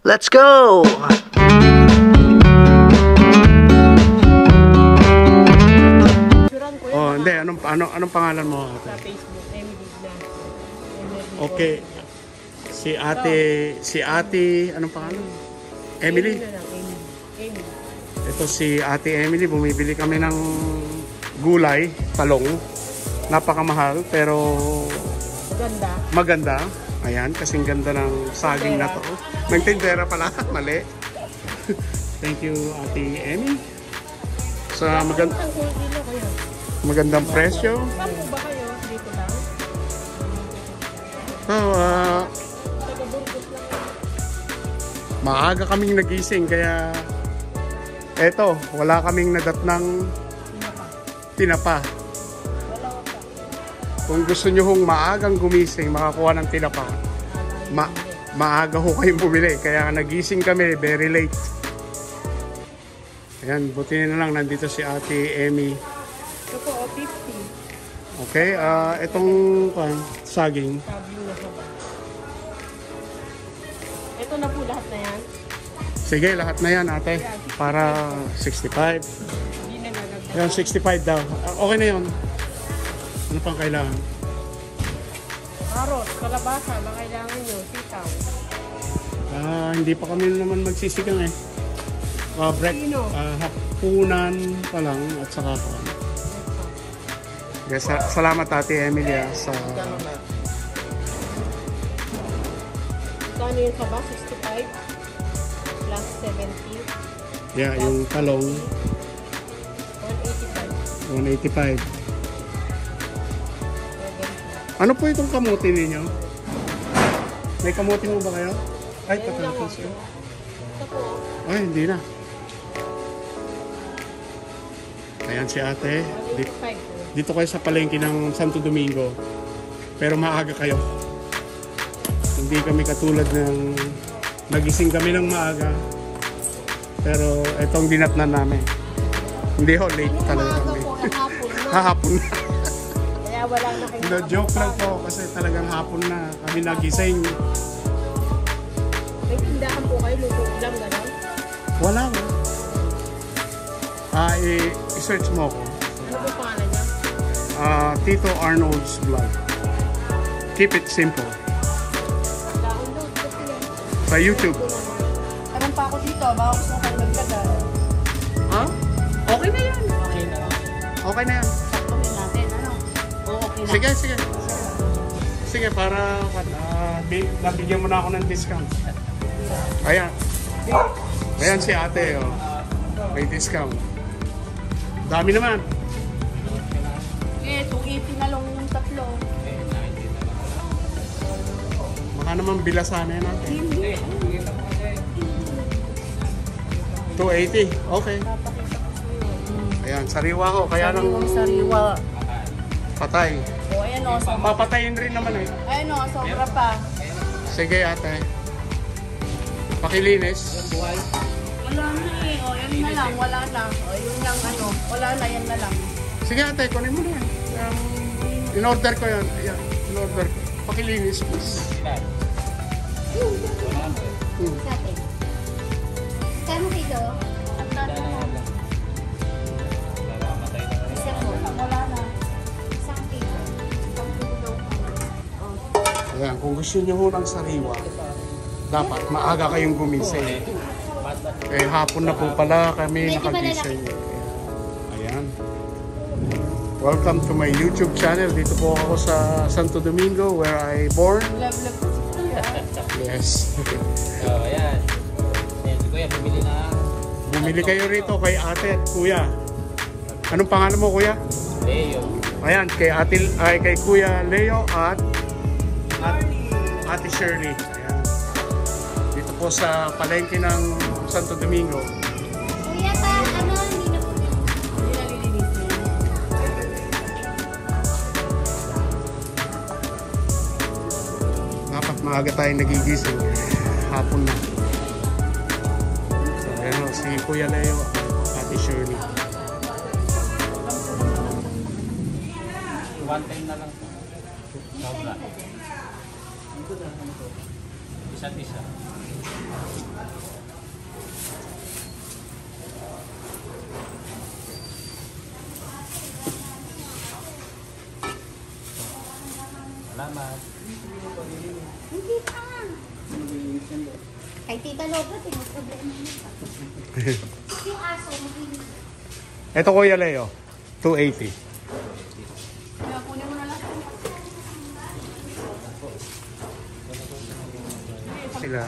Let's go! Oh, hindi. Anong pangalan mo? Sa Facebook, Emily na. Okay. Si ate, anong pangalan? Emily? Emily. Ito si Ate Emily, bumibili kami ng gulay, talong. Napakamahal, pero maganda. Ayan, kasing ganda ng saging na to. Ng tindera pala, mali. Thank you, Ate Emily. Sa magandang presyo. Saan po ba kayo? Dito lang? Maaga kaming nagising, kaya eto, wala kaming nadat ng tinapa. Kung gusto nyo hong maagang gumising, makakuha ng tinapa, maaga ho kayong bumili. Kaya nagising kami, very late. Ayan, buti na lang nandito si Ate Emmy. Ito po, 50. Okay, itong saging. Ito na po lahat na yan. Sige, lahat na yan, ate. Para 65. Hindi na nagagawin. Yan, 65 daw. Okay na yun. Ano pang kailangan? Carrot, kalabasa, ba kailangan nyo? Sitaw. Hindi pa kami naman magsisigang eh. Hapunan pa lang at saka pa. Yes, salamat Ate Emilia sa... Kano yun sa ba? 65 plus 70. Yeah, yung talong 185. 185. Ano po itong kamote ninyo? May kamote mo ba kayo? Ay, patalapos yun. Ito po. Ay, hindi na. Ayan si ate. 185. Dito kayo sa palengke ng Santo Domingo. Pero maaga kayo. Hindi kami katulad ng nagising kami ng maaga. Pero itong dinatnan namin. Hindi ho, late talaga kami. Hapon na. Kaya wala na kayo. No, joke lang po kasi talagang hapon na kami nagising. May tindahan po kayo, luto ulam, gano'n? Wala mo. I-search mo ko. Ano po pangalan niya? Tito Arnold's Vlog. Keep it simple. Download ko sila. Sa YouTube. Anong pa ako dito? Baka gusto kayo magdagal. Ha? Okay na yan. Okay na yan. Saktuhin natin, ano? Oo, okay na. Sige, sige. Sige, para nabigyan mo na ako ng discount. Ayan. Ayan si ate. Oh. May discount. Dami naman. Eh, 280 na lang yung tatlo. Baka naman bilasan yan natin. Hindi. 280. Okay. Ayan, sariwa ko. Kaya nang Sariwa. patay. O, ayan o. Papatayin rin naman eh. Ayan o, sobra pa. Sige ate. Pakilinis. Wala na eh. O, yan na lang. Wala na. O, yun yung ano. Wala na, yan na lang. Sige ate, kunin mo na yan. In-order ko yan. Ayan, in-order ko. Pakilinis please. Dati. Kano kilo? Isang mo. Wala na. Isang kilo. Ayan, kung gusto nyo ho ng sariwa, dapat maaga kayong gumising. Eh, hapon na po pala kami nakagising. Ayan. Welcome to my YouTube channel. Dito po ako sa Santo Domingo where I born. Love po siya. Yes. Ayan. Ayan, si Kuya, bumili na. Bumili kayo rito kay ate at kuya. Anong pangalan mo kuya? Leo. Ayan, kay Kuya Leo at Ate Shirley. Ayan. Dito po sa palengke ng Santo Domingo. Kuya, ano, hindi na po. Hindi nalilinis niya. Dapat maaga tayong nagigising. Hapon na. So, ayan o, si Kuya Leo at Ate Shirley. One time na lang. Sobra. Isa't isa. Salamat. Hindi pa. Kay Tita Loba, problema niya. Yung aso, mahilig. Ito Kuya Leo, 280. Kaya kunin mo na lang. Sila.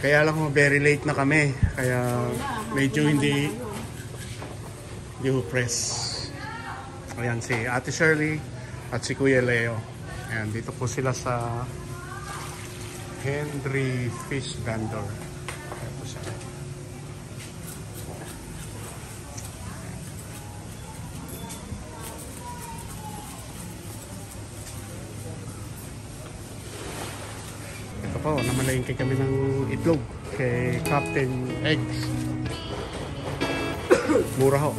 Kaya lang very late na kami. Kaya medyo hindi press. Ayan si Ate Shirley at si Kuya Leo. Ayan, dito po sila sa Henry Fish Vendor. Ayan po siya. Ito po, namalengke kami ng itlog kay Captain Eggs. Mura ho.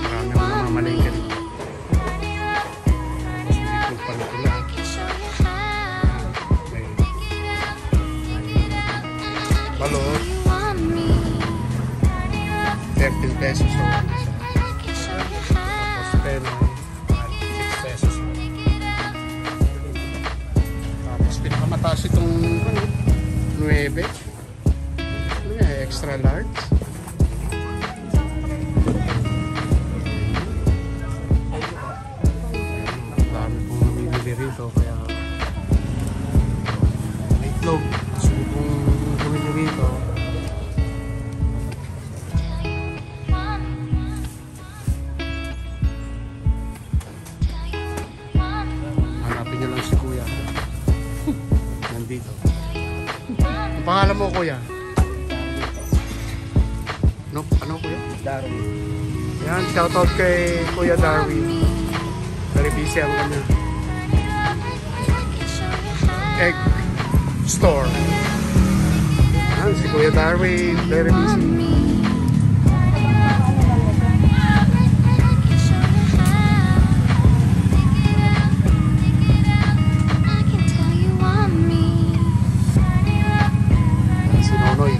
Marami akong namamalengke dito. Itlog pa rin sila. May balot. 13 pesos o isa. Tapos pera. 6 pesos o. Tapos pinakamataas itong 9. Ano yan? Extra large. Dami pong namimili rito kaya itlog. Gusto ko pong bumili rito. Hanapin niyo lang si Kuya. Nandito. Ang pangalan mo, Kuya? Ano Kuya? Darwin. Yan, shoutout kay Kuya Darwin. Very busy ang kanya. Egg store. Yan, si Kuya Darwin. Very busy. Yan, si Nonoy.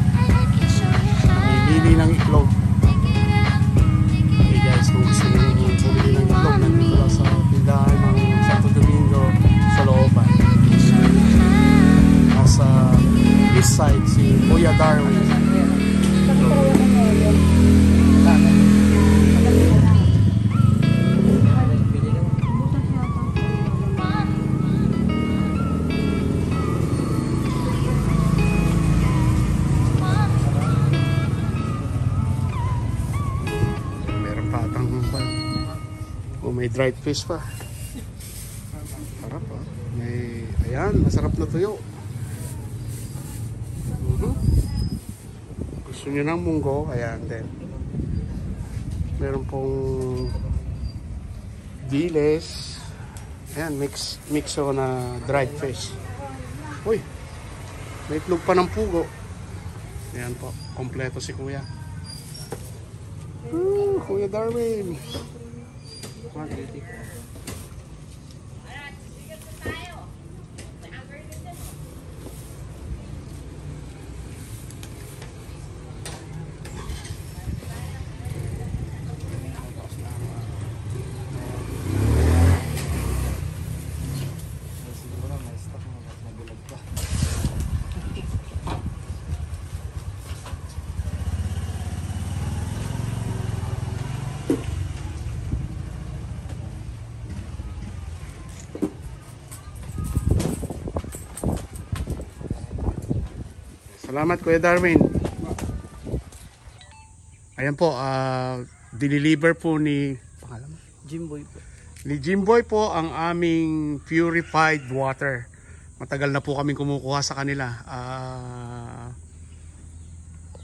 Namimili ng itlog. Hey guys, kung gusto nyo bumili ng itlog, nandito lang sa tindahan ng Santo Domingo sa looban. Nasa east side, si Kuya Darwin. May dried fish pa. Sarap ah. May, ayan, masarap na tuyo. Gusto nyo ng munggo, ayan din. Meron pong diles. Ayan, mixo na dried fish. Uy, may itlog pa ng pugo. Ayan po, kompleto si Kuya. Kuya Darwin. Salamat Kuya Darwin. Ayan po, diniliver po ni Jimboy po. Ni Jimboy po ang aming purified water. Matagal na po kami kumukuha sa kanila.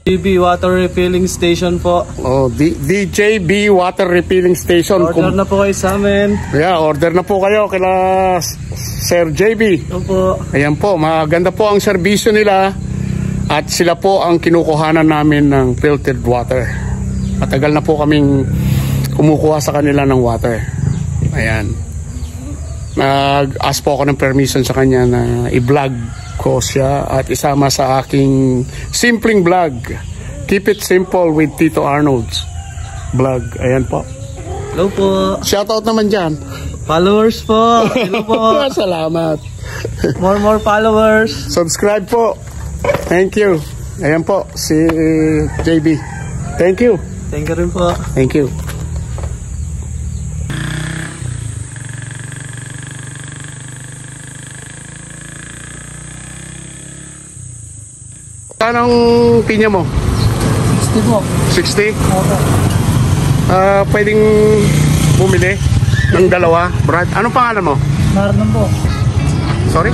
DJB Water Refilling Station po. DJB Water Refilling Station. Order na po kayo sa amin. Yeah, order na po kayo kila Sir JB. Opo. Ayan po, maganda po ang serbisyo nila. At sila po ang kinukuhanan namin ng filtered water. Matagal na po kaming kumukuha sa kanila ng water. Ayan. nag-ask po ako ng permission sa kanya na i-vlog ko siya at isama sa aking simpleng vlog. Keep it simple with Tito Arnold's vlog. Ayan po. Hello po. Shoutout naman dyan. Followers po. Hello po. Salamat. More followers. Subscribe po. Thank you. Ayan po, si JB. Thank you. Thank you rin po. Thank you. Anong pinya mo? 60 po. 60? Opo. Pwedeng bumili ng dalawa, Brad. Anong pangalan mo? Marlon po. Sorry?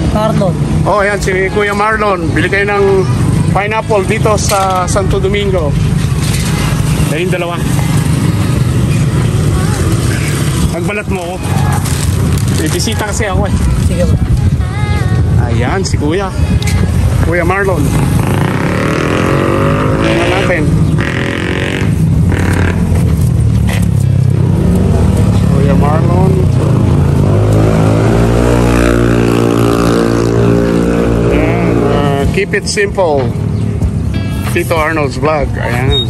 Marlon. Oh, ayan, si Kuya Marlon. Bili kayo ng pineapple dito sa Santo Domingo. Dahil dalawa. Magbalat mo ako. May bisita kasi ako eh. Sige po. Ayan, si Kuya. Kuya Marlon. Tingnan natin. Kuya Marlon. And, keep it simple. Tito Arnold's vlog. Ayan.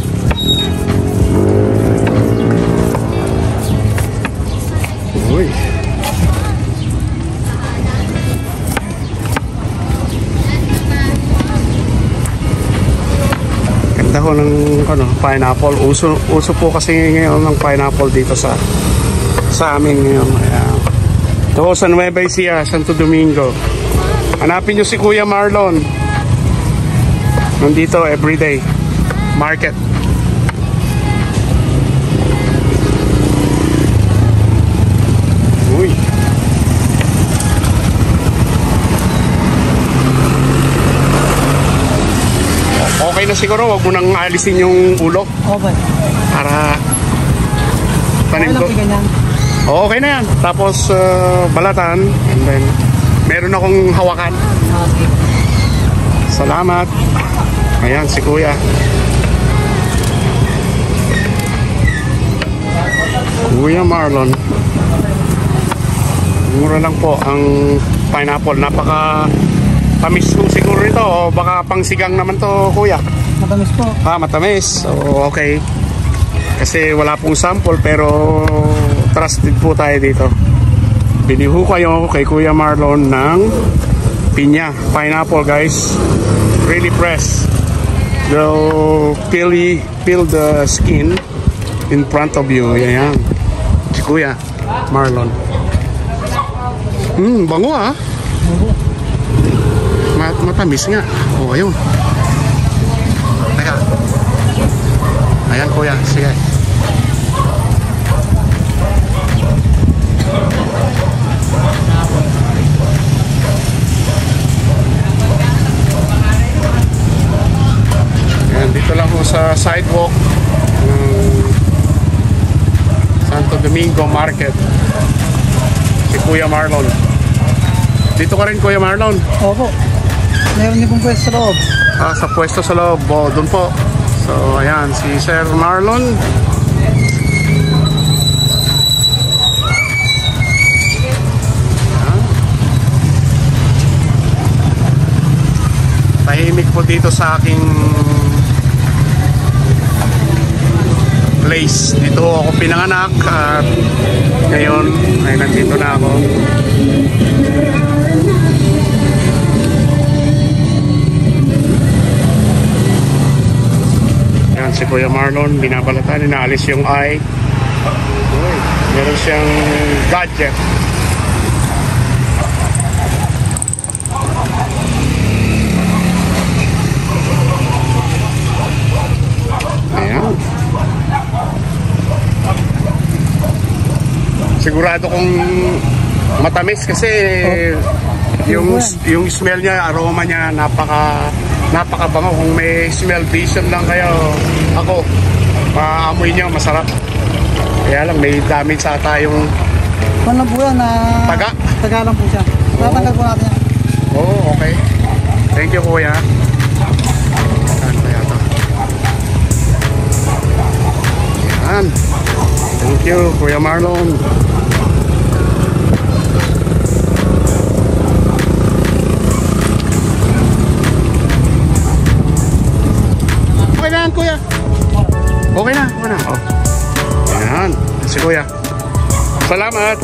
Uy. Ganda ko ng pineapple. Uso po kasi ngayon ng pineapple dito sa amin ngayon. Ayan. Ito sa Nueva Ecija, Santo Domingo. Hanapin nyo si Kuya Marlon. Nandito everyday market. Uy. Okay na siguro, wag mo nang alisin yung ulo Okay. para tanim ko. ganyan. Okay na yan. Tapos balatan and then meron akong hawakan. Okay. Salamat. Ayan si Kuya. Kuya Marlon. Mura lang po ang pineapple. Napaka tamis po siguro nito o baka pangsigang naman to, Kuya. Matamis po. Matamis. So okay. Kasi wala pong sample pero trusted po tayo dito. Biniho kayo kay Kuya Marlon ng pinya, pineapple guys. Really fresh. They'll peel the skin in front of you. Ayan. Si Kuya Marlon. Bango ah. Matamis nga. Oh, ayun. Teka. Ayan Kuya, sige. Ayan, dito lang po sa sidewalk ng Santo Domingo Market. Si Kuya Marlon. Dito ka rin, Kuya Marlon? Opo. Meron niyo pong pwesto sa loob. Sa pwesto sa loob. Doon po. So, ayan, si Sir Marlon. Ayan. Tahimik po dito sa aking place. Dito ako pinanganak at ngayon ay nandito na ako. Yan si Kuya Marlon, binabalatan, inaalis yung eye. Uy, meron siyang gadget. Ayan. Sigurado kong matamis kasi yung smell niya, aroma niya napakabango. Kung may smell vision lang kayo, ako maamoy niya masarap. Kaya lang may damage sa ata yung Kung lang po yan na... Taga lang po siya. Tatanggal po natin yan. Oh, okay. Thank you, Kuya. Saan kaya ito? Yan. Thank you, Kuya Marlon. yan, kuya. Okay na. Oh. Ayan, si kuya. Salamat.